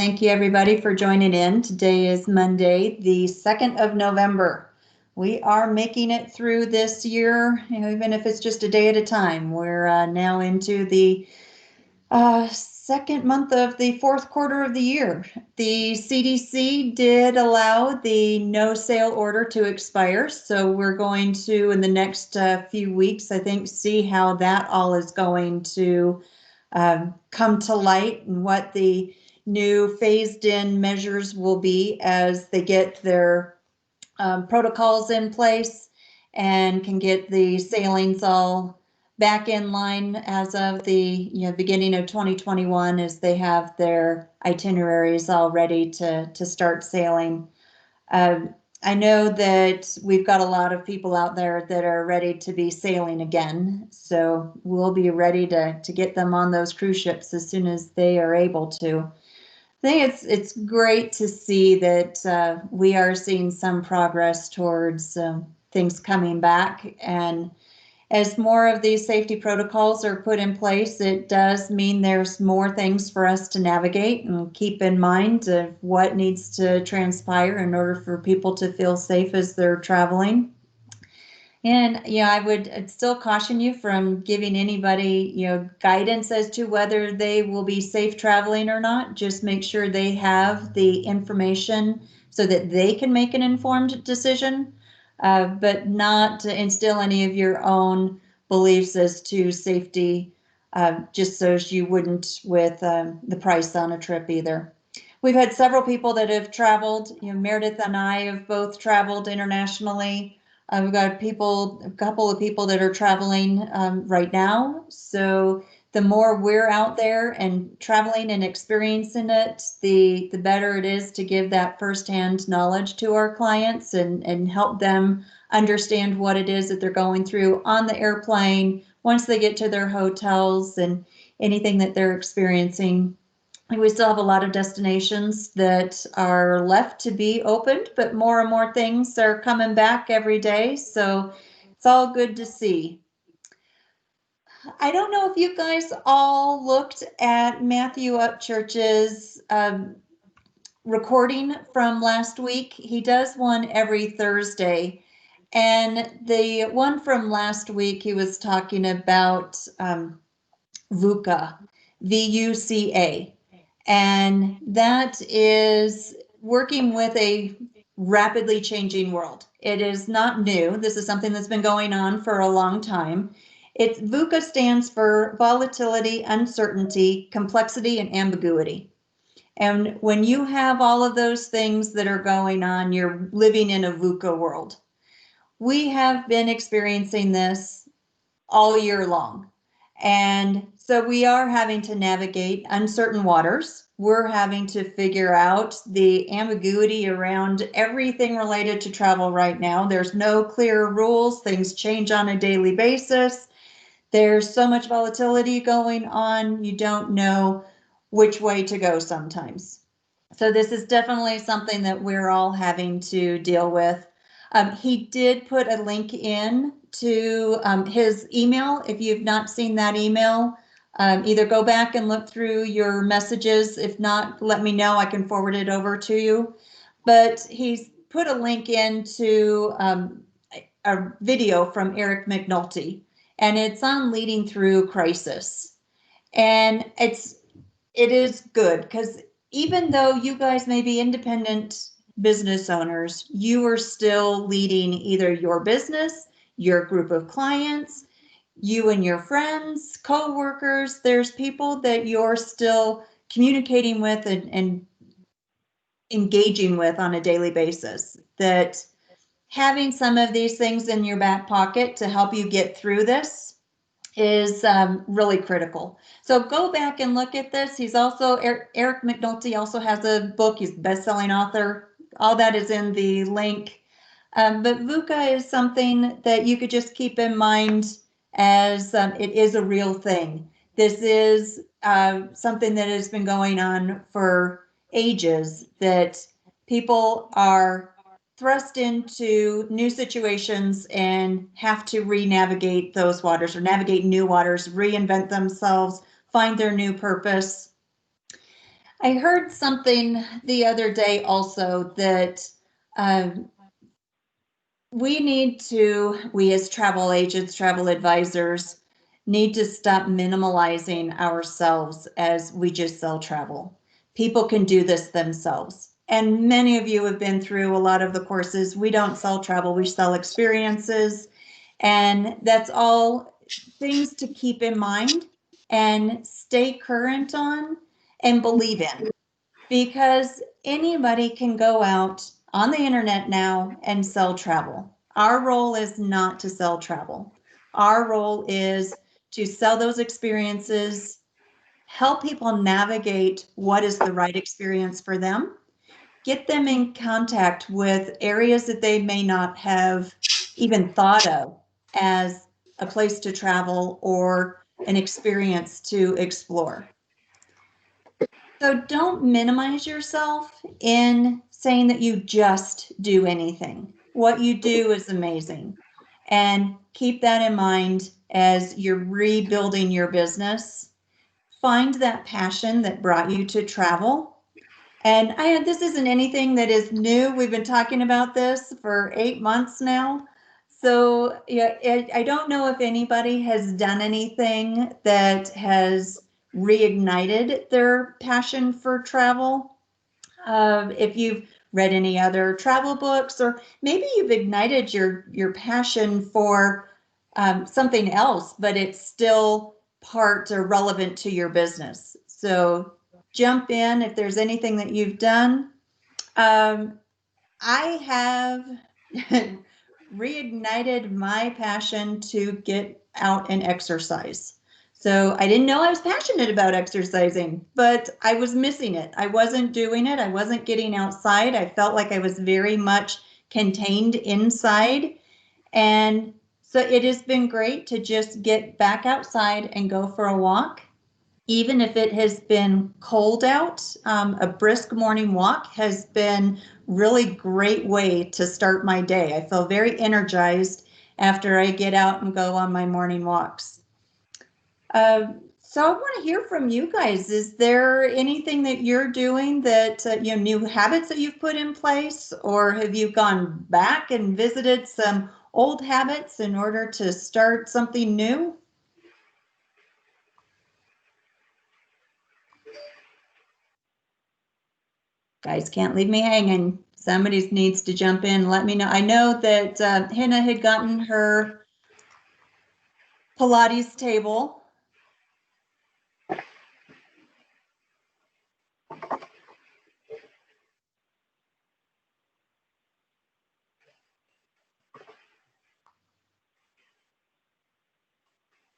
Thank you everybody for joining in. Today is Monday, the 2nd of November. We are making it through this year, even if it's just a day at a time. We're now into the second month of the fourth quarter of the year. The CDC did allow the no sale order to expire, so we're going to, in the next few weeks, I think, see how that all is going to come to light and what the new phased-in measures will be as they get their protocols in place and can get the sailings all back in line as of the beginning of 2021, as they have their itineraries all ready to start sailing. I know that we've got a lot of people out there that are ready to be sailing again, so we'll be ready to get them on those cruise ships as soon as they are able to. I think it's great to see that we are seeing some progress towards things coming back, and as more of these safety protocols are put in place, it does mean there's more things for us to navigate and keep in mind of what needs to transpire in order for people to feel safe as they're traveling. And I'd still caution you from giving anybody guidance as to whether they will be safe traveling or not. Just make sure they have the information so that they can make an informed decision. But not to instill any of your own beliefs as to safety, just so as you wouldn't with the price on a trip either. We've had several people that have traveled. Meredith and I have both traveled internationally. We've got a couple of people that are traveling right now. So the more we're out there and traveling and experiencing it, the better it is to give that firsthand knowledge to our clients and help them understand what it is that they're going through on the airplane, once they get to their hotels, and anything that they're experiencing. We still have a lot of destinations that are left to be opened, but more and more things are coming back every day. So it's all good to see. I don't know if you guys all looked at Matthew Upchurch's recording from last week. He does one every Thursday. And the one from last week, he was talking about VUCA, VUCA. And that is working with a rapidly changing world. It is not new. This is something that's been going on for a long time. VUCA stands for volatility, uncertainty, complexity, and ambiguity. And when you have all of those things that are going on, you're living in a VUCA world. We have been experiencing this all year long. And so we are having to navigate uncertain waters. We're having to figure out the ambiguity around everything related to travel right now. There's no clear rules. Things change on a daily basis. There's so much volatility going on. You don't know which way to go sometimes. So this is definitely something that we're all having to deal with. He did put a link in to his email. If you've not seen that email, either go back and look through your messages. If not, let me know. I can forward it over to you. But he's put a link into a video from Eric McNulty, and it's on leading through crisis. And it is good because even though you guys may be independent business owners, you are still leading either your business, your group of clients, you and your friends, co-workers. There's people that you're still communicating with and engaging with on a daily basis. That having some of these things in your back pocket to help you get through this is really critical. So go back and look at this. He's also, Eric McNulty also has a book. He's a best-selling author. All that is in the link. But VUCA is something that you could just keep in mind as it is a real thing. This is something that has been going on for ages, that people are thrust into new situations and have to re-navigate those waters or navigate new waters, reinvent themselves, find their new purpose. I heard something the other day also that we as travel agents, travel advisors, need to stop minimalizing ourselves as we just sell travel. People can do this themselves. And many of you have been through a lot of the courses. We don't sell travel, we sell experiences. And that's all things to keep in mind and stay current on and believe in, because anybody can go out on the internet now and sell travel. Our role is not to sell travel. Our role is to sell those experiences, help people navigate what is the right experience for them, get them in contact with areas that they may not have even thought of as a place to travel or an experience to explore. So don't minimize yourself in saying that you just do anything. What you do is amazing. And keep that in mind as you're rebuilding your business. Find that passion that brought you to travel. And this isn't anything that is new. We've been talking about this for 8 months now. So yeah, I don't know if anybody has done anything that has reignited their passion for travel. If you've read any other travel books, or maybe you've ignited your passion for something else, but it's still part or relevant to your business. So jump in if there's anything that you've done. I have reignited my passion to get out and exercise. So I didn't know I was passionate about exercising, but I was missing it. I wasn't doing it. I wasn't getting outside. I felt like I was very much contained inside. And so it has been great to just get back outside and go for a walk. Even if it has been cold out, a brisk morning walk has been really great way to start my day. I feel very energized after I get out and go on my morning walks. So I want to hear from you guys. Is there anything that you're doing that, new habits that you've put in place, or have you gone back and visited some old habits in order to start something new? Guys can't leave me hanging. Somebody needs to jump in. Let me know. I know that Hannah had gotten her Pilates table.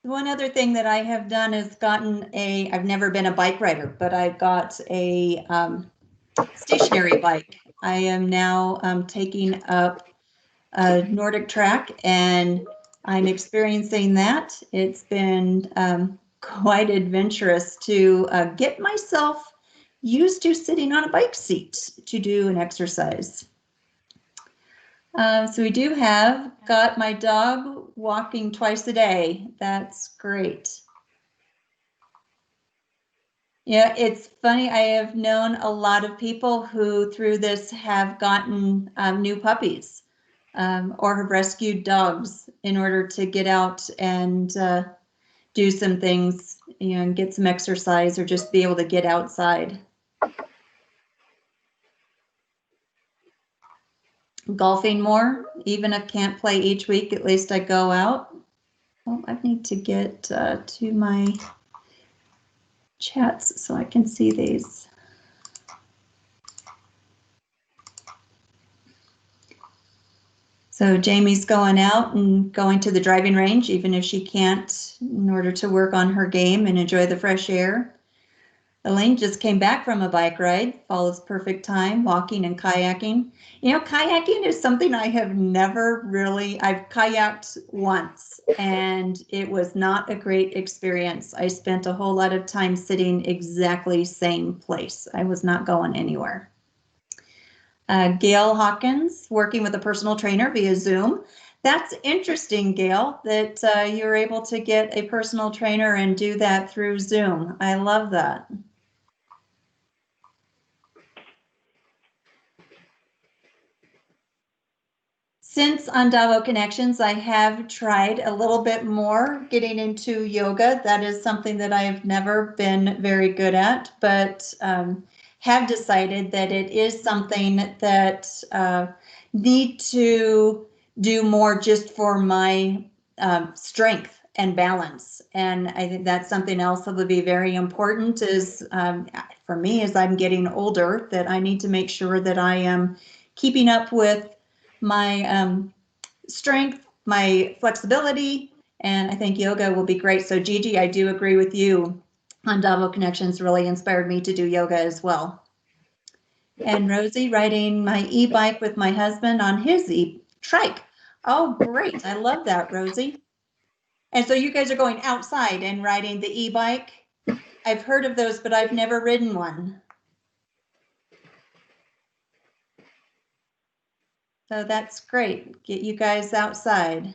One other thing that I have done is I've never been a bike rider, but I've got a stationary bike. I am now taking up a Nordic track, and I'm experiencing that. It's been quite adventurous to get myself used to sitting on a bike seat to do an exercise. So we do have got my dog walking twice a day. That's great. Yeah, it's funny. I have known a lot of people who through this have gotten new puppies or have rescued dogs in order to get out and do some things, and get some exercise or just be able to get outside. Golfing more, even if I can't play each week, at least I go out. Oh, I need to get to my chats so I can see these. So Jamie's going out and going to the driving range, even if she can't, in order to work on her game and enjoy the fresh air. Elaine just came back from a bike ride, fall is perfect time, walking and kayaking. Kayaking is something I have never really, I've kayaked once and it was not a great experience. I spent a whole lot of time sitting exactly same place. I was not going anywhere. Gail Hawkins, working with a personal trainer via Zoom. That's interesting, Gail, that you're able to get a personal trainer and do that through Zoom. I love that. Since on Davo Connections, I have tried a little bit more getting into yoga. That is something that I have never been very good at, but have decided that it is something that need to do more just for my strength and balance. And I think that's something else that would be very important is for me as I'm getting older, that I need to make sure that I am keeping up with my strength, my flexibility, and I think yoga will be great. So Gigi, I do agree with you on Davo Connections really inspired me to do yoga as well. And Rosie riding my e-bike with my husband on his e-trike. Oh, great. I love that, Rosie. And so you guys are going outside and riding the e-bike. I've heard of those, but I've never ridden one. So that's great. Get you guys outside.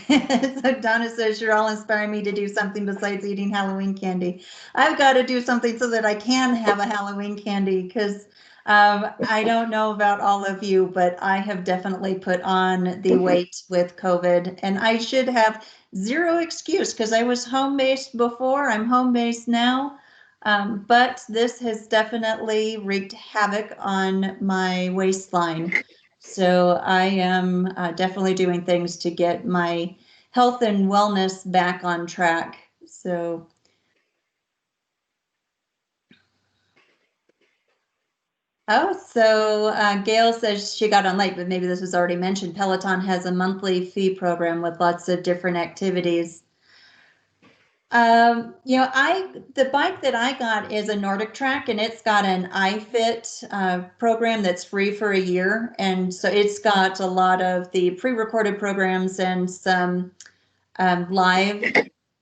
So Donna says, you're all inspiring me to do something besides eating Halloween candy. I've got to do something so that I can have a Halloween candy because I don't know about all of you, but I have definitely put on the weight with COVID and I should have zero excuse because I was home-based before. I'm home-based now. But this has definitely wreaked havoc on my waistline. So I am definitely doing things to get my health and wellness back on track. So Gail says she got on late, but maybe this was already mentioned. Peloton has a monthly fee program with lots of different activities. The bike that I got is a Nordic Track, and it's got an iFit program that's free for a year, and so it's got a lot of the pre-recorded programs and some live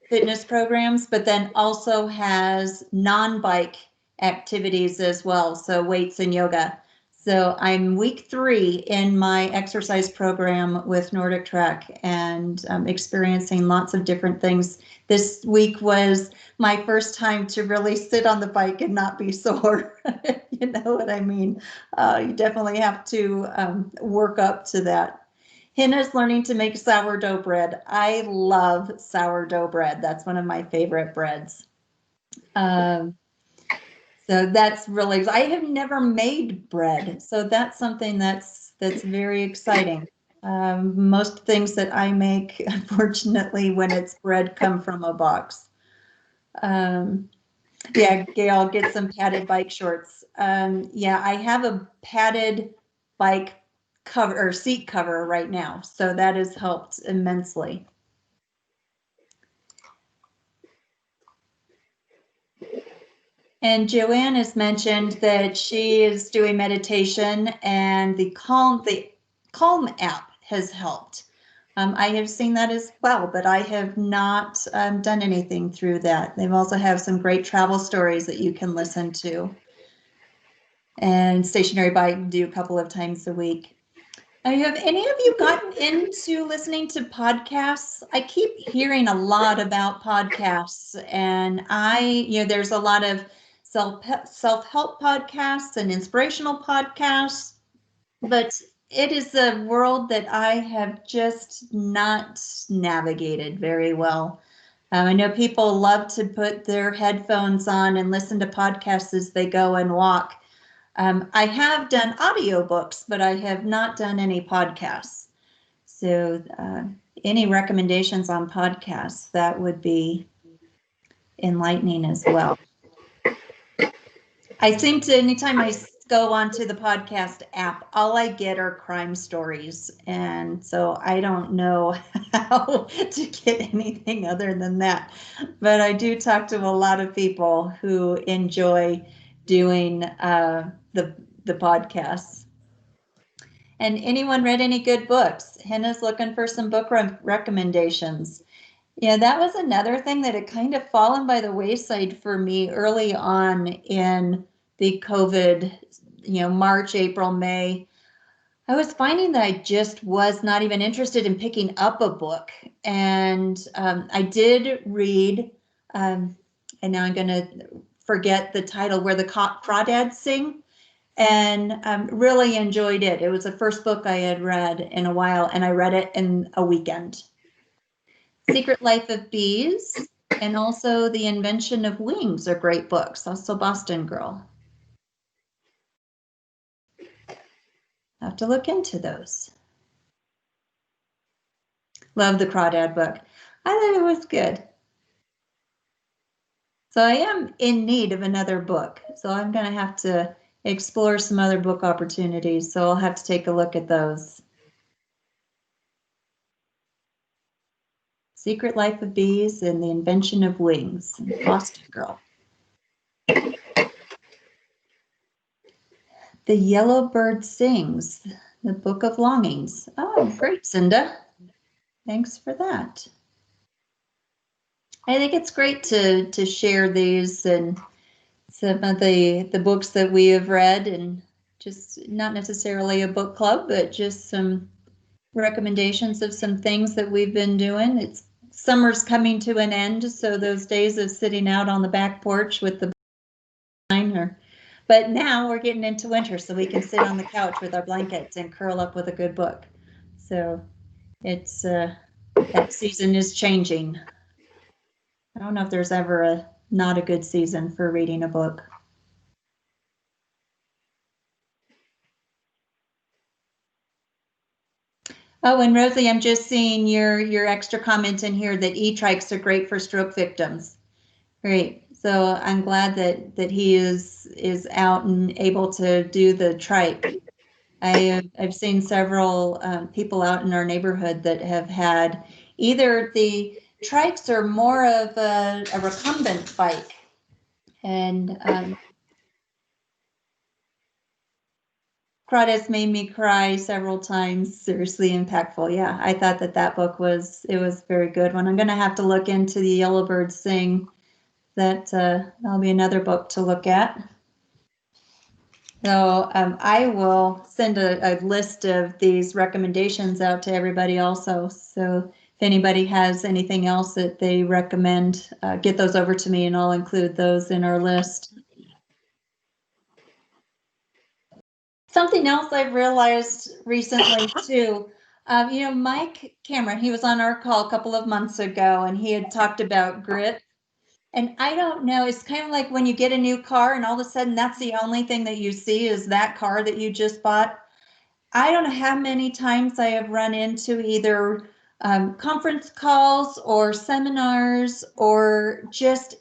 fitness programs, but then also has non-bike activities as well, so weights and yoga. So I'm week 3 in my exercise program with Nordic Track and experiencing lots of different things. This week was my first time to really sit on the bike and not be sore. You know what I mean? You definitely have to work up to that. Hannah's learning to make sourdough bread. I love sourdough bread. That's one of my favorite breads. So that's really, I have never made bread. So that's something that's very exciting. Most things that I make, unfortunately, when it's bread, come from a box. Yeah, Gail, get some padded bike shorts. Yeah, I have a padded bike cover or seat cover right now, so that has helped immensely. And Joanne has mentioned that she is doing meditation and the Calm app has helped. I have seen that as well, but I have not done anything through that. They also have some great travel stories that you can listen to. And Stationary Bike do a couple of times a week. Have any of you gotten into listening to podcasts? I keep hearing a lot about podcasts, and there's a lot of self-help podcasts and inspirational podcasts, but it is a world that I have just not navigated very well. I know people love to put their headphones on and listen to podcasts as they go and walk. I have done audiobooks, but I have not done any podcasts. So any recommendations on podcasts, that would be enlightening as well. I seem to, anytime I go onto the podcast app, all I get are crime stories. And so I don't know how to get anything other than that. But I do talk to a lot of people who enjoy doing the podcasts. And anyone read any good books? Hannah's looking for some book recommendations. Yeah, that was another thing that had kind of fallen by the wayside for me early on in the COVID, March, April, May. I was finding that I just was not even interested in picking up a book. And I did read, and now I'm going to forget the title, Where the Crawdads Sing. and really enjoyed it. It was the first book I had read in a while, and I read it in a weekend. Secret Life of Bees and also The Invention of Wings are great books, also Boston Girl. I have to look into those. Love the Crawdad book. I thought it was good. So I am in need of another book. So I'm going to have to explore some other book opportunities. So I'll have to take a look at those. Secret Life of Bees and The Invention of Wings, Boston Girl. The Yellow Bird Sings, The Book of Longings. Oh, great, Cinda. Thanks for that. I think it's great to share these and some of the books that we have read, and just not necessarily a book club, but just some recommendations of some things that we've been doing. It's summer's coming to an end, so those days of sitting out on the back porch with the but now we're getting into winter, so we can sit on the couch with our blankets and curl up with a good book. So it's that season is changing. I don't know if there's ever not a good season for reading a book. Oh, and Rosie, I'm just seeing your extra comment in here that e-trikes are great for stroke victims. Great. So I'm glad that he is out and able to do the trike. I've seen several people out in our neighborhood that have had either the trikes or more of a recumbent bike, and Crawdads made me cry several times. Seriously impactful. Yeah, I thought that book was very good one. I'm going to have to look into the Yellowbird Sing. That'll be another book to look at. So I will send a list of these recommendations out to everybody also. So if anybody has anything else that they recommend, get those over to me and I'll include those in our list. Something else I've realized recently too, Mike Cameron, he was on our call a couple of months ago and he had talked about grit. And I don't know, it's kind of like when you get a new car and all of a sudden that's the only thing that you see is that car that you just bought. I don't know how many times I have run into either conference calls or seminars, or just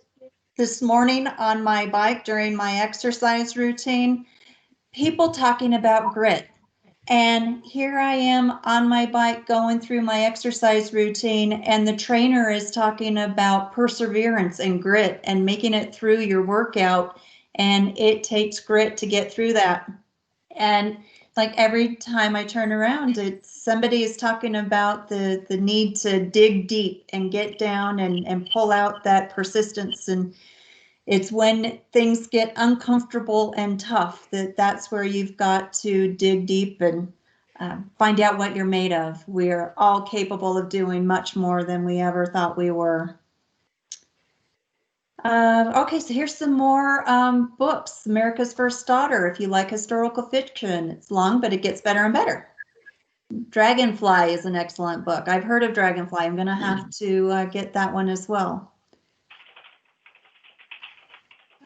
this morning on my bike during my exercise routine, people talking about grit. And here I am on my bike going through my exercise routine, and the trainer is talking about perseverance and grit and making it through your workout. And it takes grit to get through that. And like every time I turn around, somebody is talking about the need to dig deep and get down and pull out that persistence. And it's when things get uncomfortable and tough that's where you've got to dig deep and find out what you're made of. We're all capable of doing much more than we ever thought we were. Okay, so here's some more books. America's First Daughter, if you like historical fiction. It's long, but it gets better and better. Dragonfly is an excellent book. I've heard of Dragonfly. I'm going to have to get that one as well.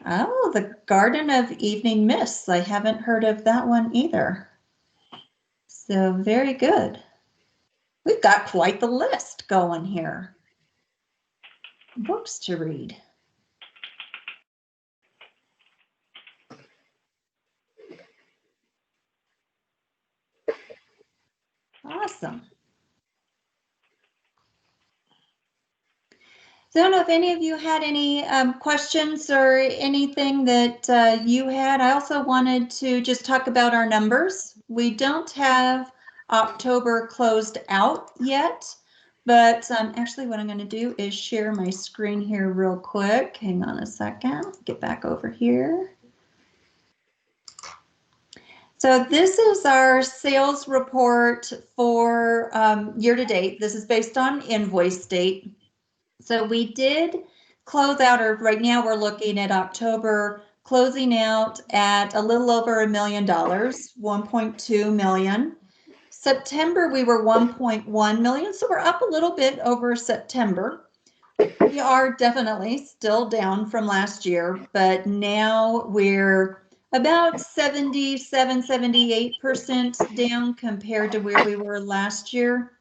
Oh, The Garden of Evening Mists. I haven't heard of that one either. So very good. We've got quite the list going here. Books to read. Awesome. So I don't know if any of you had any questions or anything that you had. I also wanted to just talk about our numbers. We don't have October closed out yet, but actually what I'm going to do is share my screen here real quick. Hang on a second, get back over here. So this is our sales report for year to date. This is based on invoice date. So we did close out, or right now we're looking at October closing out at a little over $1 million, 1.2 million. September, we were 1.1 million, so we're up a little bit over September. We are definitely still down from last year, but now we're about 77, 78% down compared to where we were last year.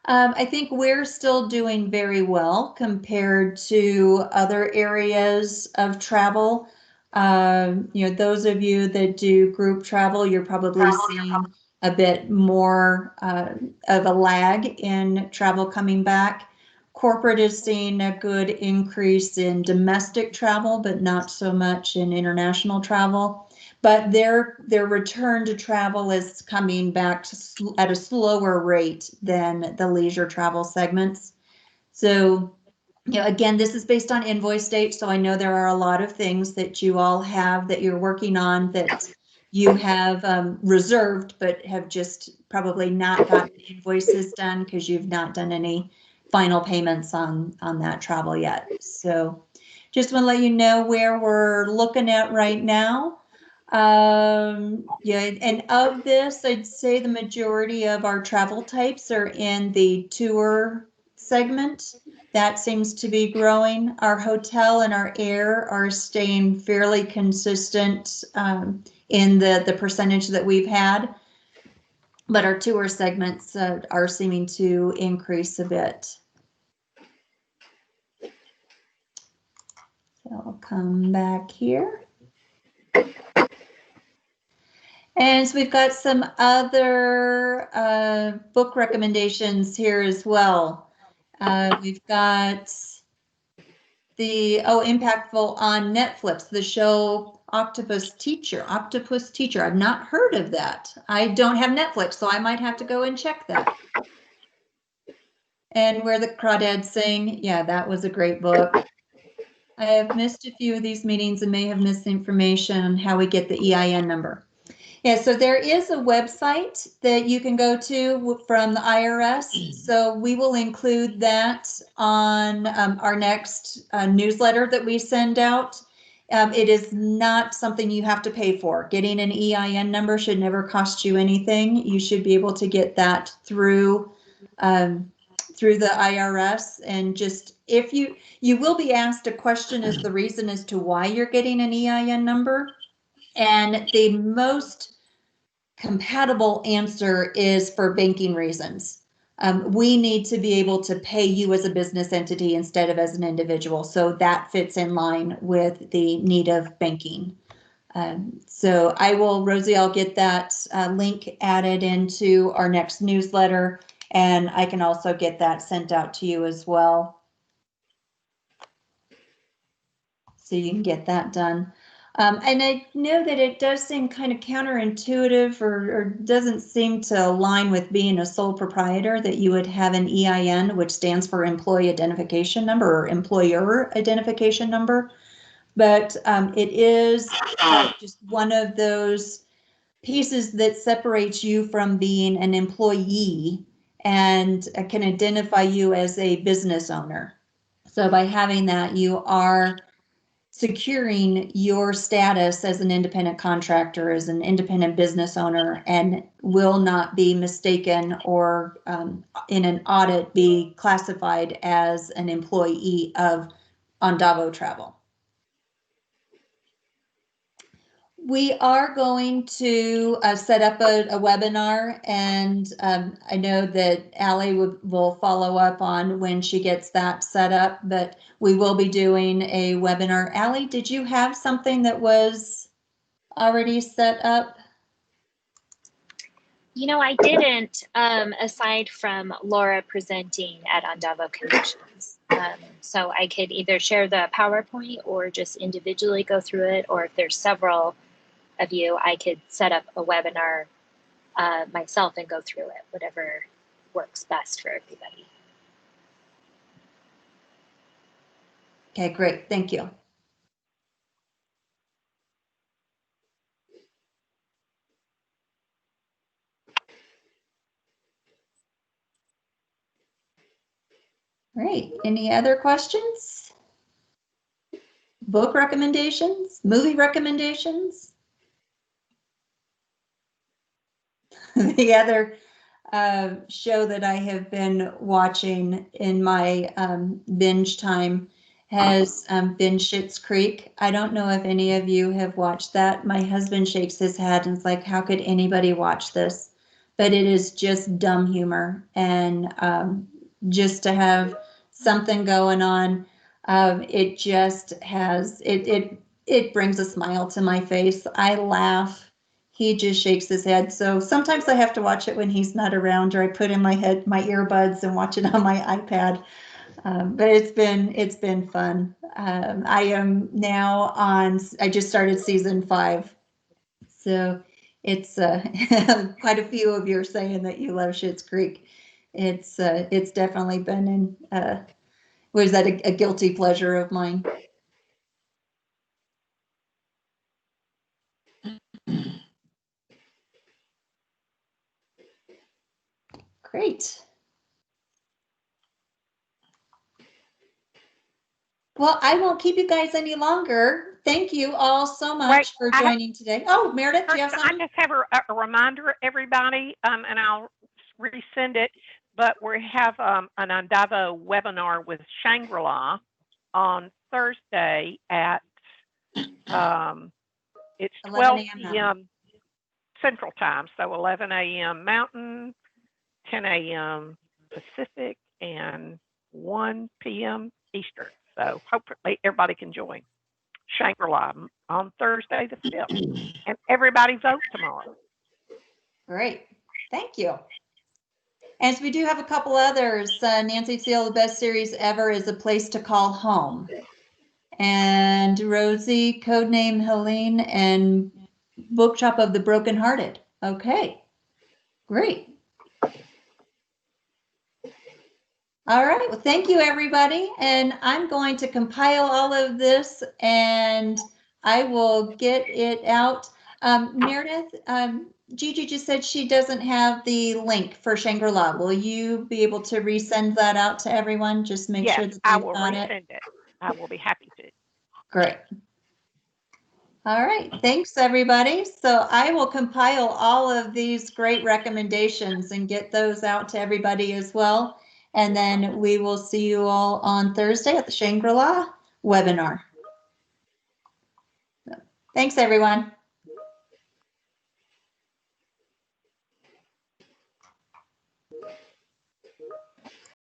I think we're still doing very well compared to other areas of travel. Those of you that do group travel, you're probably seeing a bit more of a lag in travel coming back. Corporate is seeing a good increase in domestic travel, but not so much in international travel. But their return to travel is coming back at a slower rate than the leisure travel segments. So, again, this is based on invoice date. So I know there are a lot of things that you all have that you're working on that you have reserved, but have just probably not gotten invoices done because you've not done any final payments on that travel yet. So just want to let you know where we're looking at right now. And of this, I'd say the majority of our travel types are in the tour segment. That seems to be growing. Our hotel and our air are staying fairly consistent in the percentage that we've had. But our tour segments are seeming to increase a bit. So I'll come back here. And so we've got some other book recommendations here as well. We've got the, Impactful on Netflix, the show Octopus Teacher. I've not heard of that. I don't have Netflix, so I might have to go and check that. And Where the Crawdads Sing. Yeah, that was a great book. I have missed a few of these meetings and may have missed information on how we get the EIN number. Yeah, so there is a website that you can go to from the IRS. So we will include that on our next newsletter that we send out. It is not something you have to pay for. Getting an EIN number should never cost you anything. You should be able to get that through the IRS, and just if you will be asked a question as the reason as to why you're getting an EIN number, and the most compatible answer is for banking reasons. We need to be able to pay you as a business entity instead of as an individual. So that fits in line with the need of banking. So Rosie, I'll get that link added into our next newsletter, and I can also get that sent out to you as well. So you can get that done. And I know that it does seem kind of counterintuitive or doesn't seem to align with being a sole proprietor that you would have an EIN, which stands for Employee Identification Number or Employer Identification Number. But it is just one of those pieces that separates you from being an employee and can identify you as a business owner. So by having that, you are securing your status as an independent contractor, as an independent business owner, and will not be mistaken or in an audit be classified as an employee of Ondavo Travel. We are going to set up a webinar, and I know that Allie will follow up on when she gets that set up, but we will be doing a webinar. Allie, did you have something that was already set up? I didn't, aside from Laura presenting at Ondavo Connections. So I could either share the PowerPoint or just individually go through it, or if there's several of you, I could set up a webinar myself and go through it, whatever works best for everybody. Okay, great. Thank you. Great. Any other questions? book recommendations, movie recommendations. The other show that I have been watching in my binge time has been Schitt's Creek. I don't know if any of you have watched that. My husband shakes his head and is like, how could anybody watch this? But it is just dumb humor, and just to have something going on, it just has, it brings a smile to my face. I laugh. He just shakes his head. So sometimes I have to watch it when he's not around, or I put in my earbuds and watch it on my iPad. But it's been fun. I am now on, I just started season 5. So it's quite a few of you are saying that you love Schitt's Creek. It's definitely been was that a guilty pleasure of mine? Great. Well, I won't keep you guys any longer. Thank you all so much for joining today. Oh, Meredith, do you have something? I just have a reminder, everybody, and I'll resend it, but we have an Ondavo webinar with Shangri-La on Thursday at it's 12 p.m. Central Time, so 11 a.m. Mountain, 10 a.m. Pacific, and 1 p.m. Eastern. So hopefully everybody can join Shangri-La on Thursday the 5th. And everybody vote tomorrow. Great. Thank you. As we do have a couple others, Nancy Seal, The Best Series Ever is A Place to Call Home. And Rosie, Codename Helene, and Bookshop of the Brokenhearted. Okay, great. All right, well, thank you, everybody. And I'm going to compile all of this and I will get it out. Meredith, Gigi just said she doesn't have the link for Shangri-La. Will you be able to resend that out to everyone? Just make sure that they've I will got resend it. I will be happy to. Great. All right, thanks everybody. So I will compile all of these great recommendations and get those out to everybody as well. And then we will see you all on Thursday at the Shangri-La webinar. Thanks everyone.